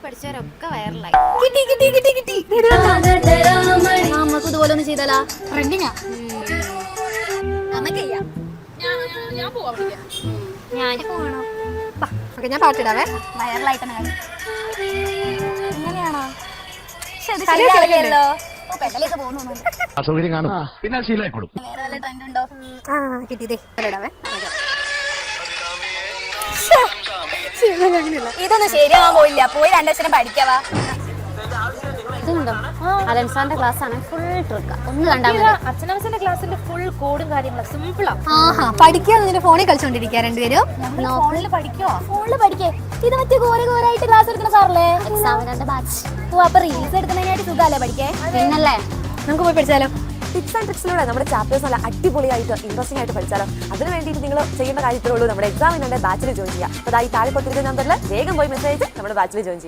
പഠിച്ചവരൊക്കെ വൈറലായി. നമുക്ക് ഇതുപോലെ ഒന്ന് ചെയ്താലാ? ട്രെൻഡിങ്ങാ. ഞാൻ പോകണോ? ഞാൻ പാട്ടിടാവേ. വൈറലായിട്ട് ഇങ്ങനെയാണോ? അസൗകര്യം കാണും, പിന്നെ ശീലമായിക്കോളും. വേറെ വല്ല ട്രെൻഡ് ഉണ്ടോ? കിട്ടിയതേ ഇടാവേ. ഇതൊന്നും ശരിയാവാൻ പോയില്ല. പോയി രണ്ടക്ഷരം പഠിക്കാവാ. ഇതുണ്ടോ? അലൻസാറിന്റെ ക്ലാസ് ആണ്, ഫുൾ ട്രിക്ക്. ഒന്ന് കണ്ടാൽ അച്ഛനമ്മന്റെ ക്ലാസ്സിന്റെ ഫുൾ കോഡും കാര്യങ്ങളും സിമ്പിളാ. പഠിക്കാന്ന് ഫോണിൽ കളിച്ചോണ്ടിരിക്കുക രണ്ടുപേരും. ഫോണിൽ പഠിക്കോ? ഫോണില് പഠിക്കേ. ഇത് മറ്റേ കോരായിട്ട് ക്ലാസ് എടുക്കുന്ന സാറല്ലേ? എക്സാമിന്റെ ബാച്ച്. ഓ, അപ്പൊ റീൽസ് എടുക്കുന്നതിനായിട്ട് സുഖല്ലേ പഠിക്കേ? പിന്നല്ലേ, നമുക്ക് പോയി പഠിച്ചാലോ? ടിപ്സ് ആൻഡ് ട്രിക്സിലൂടെ നമ്മുടെ ചാപ്റ്റേഴ്സ് നല്ല അടിപൊളിയായിട്ട് ഇൻട്രസ്റ്റിംഗ് ആയിട്ട് പഠിച്ചാലോ. അതിന് വേണ്ടിയിട്ട് നിങ്ങൾ ചെയ്യേണ്ട കാര്യത്തിലുള്ളൂ നമ്മുടെ എക്സാമിനെ ബാച്ചിൽ ജോയിൻ ചെയ്യുക. അപ്പോൾ ഈ താഴെ കൊടുത്തിരിക്കുന്ന നമ്പറിൽ വേഗം പോയി മെസ്സേജ് നമ്മുടെ ബാച്ചിൽ ജോയിൻ ചെയ്യുക.